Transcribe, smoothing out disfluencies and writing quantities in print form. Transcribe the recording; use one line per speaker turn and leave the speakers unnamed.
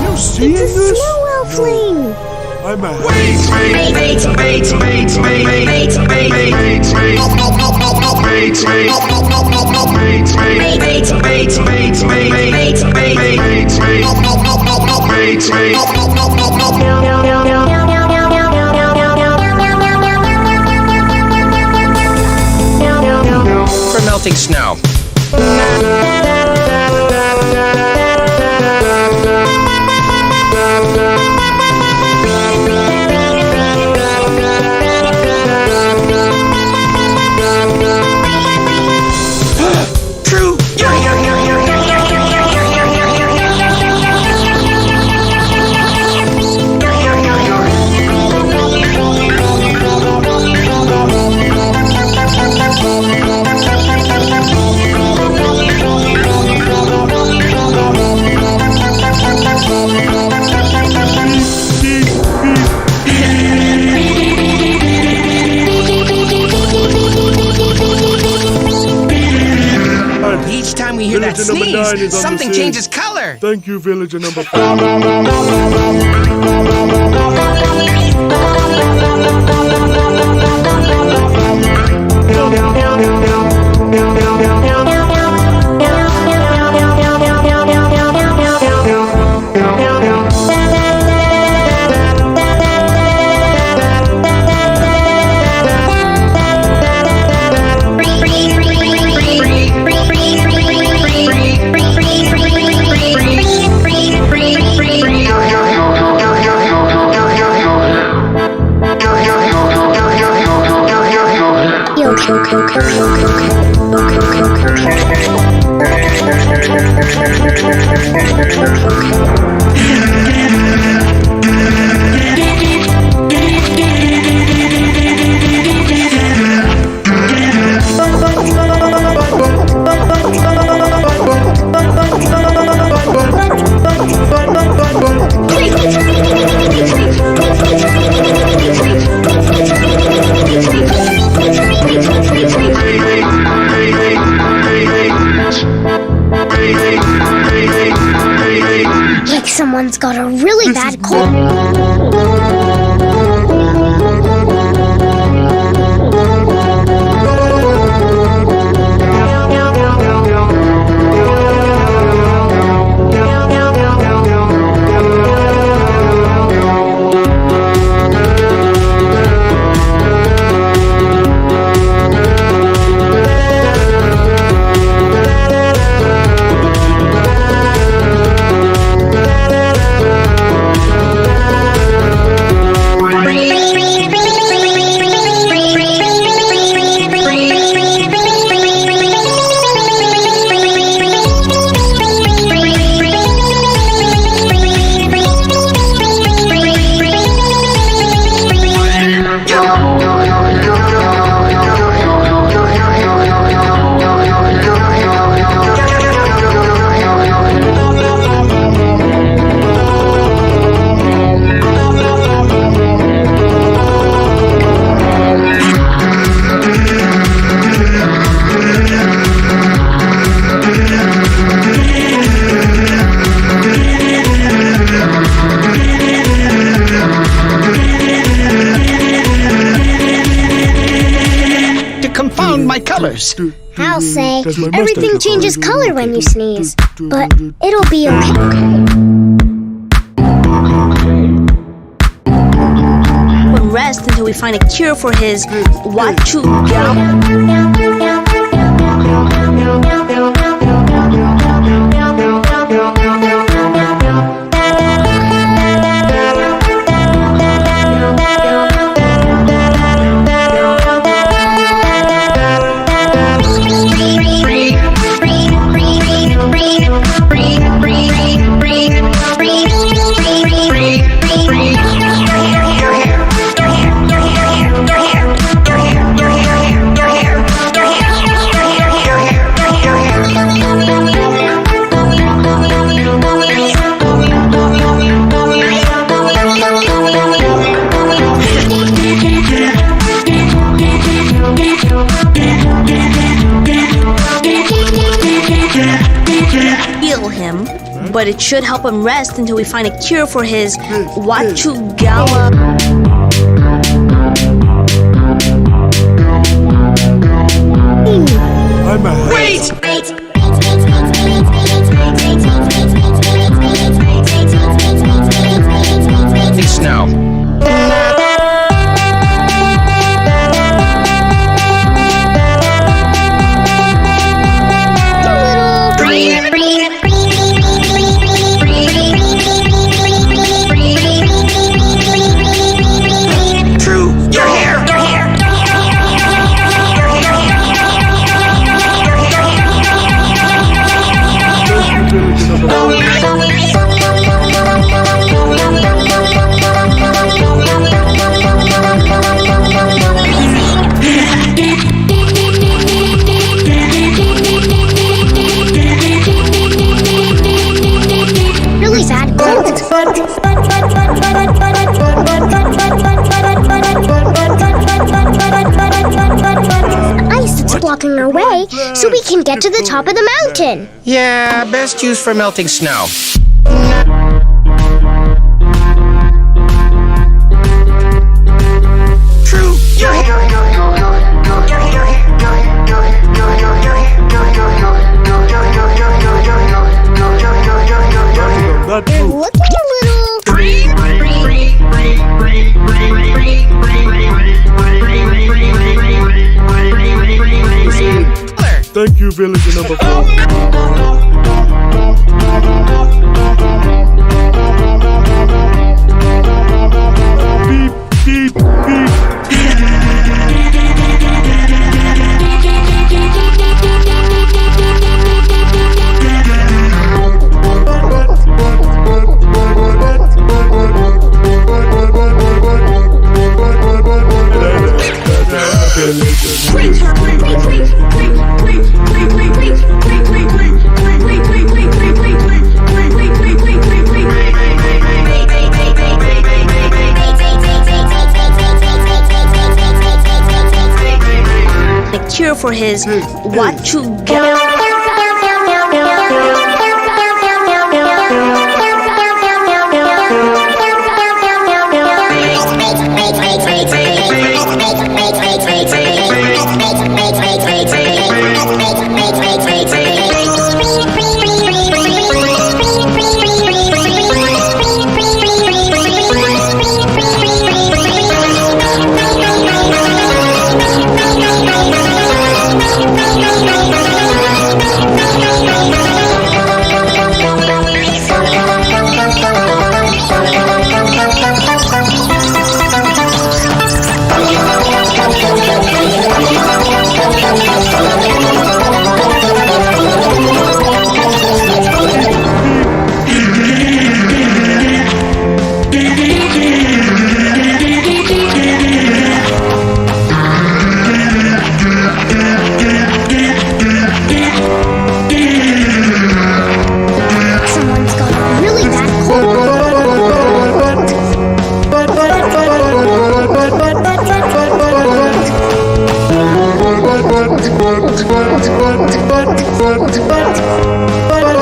you seeing
It's a
this?
snow elfling.
I'm a
For melting snow. True. Each time we hear that
Villager number 9 is
sneeze,
on
something
the scene.
changes color.
Thank you, villager number 5.
Like someone's got a really bad cold.
My colors.
I'll say everything changes color when you sneeze, but it'll be okay.
We'll rest until we find a cure for his wachu. but it should help him rest until we find a cure for his Wachugala.
I'm a hat.
Wait! It's now. True. Your hair.
Really sad cold. Ice that's blocking our way, so we can get to the top of the mountain.
Yeah, best used for melting snow. True. Your hair.
That's true.
Looking a little.
Thank you, villager number 4. Beep, beep, beep.
A cure for his Wachugala.
Someone's got really bad cold.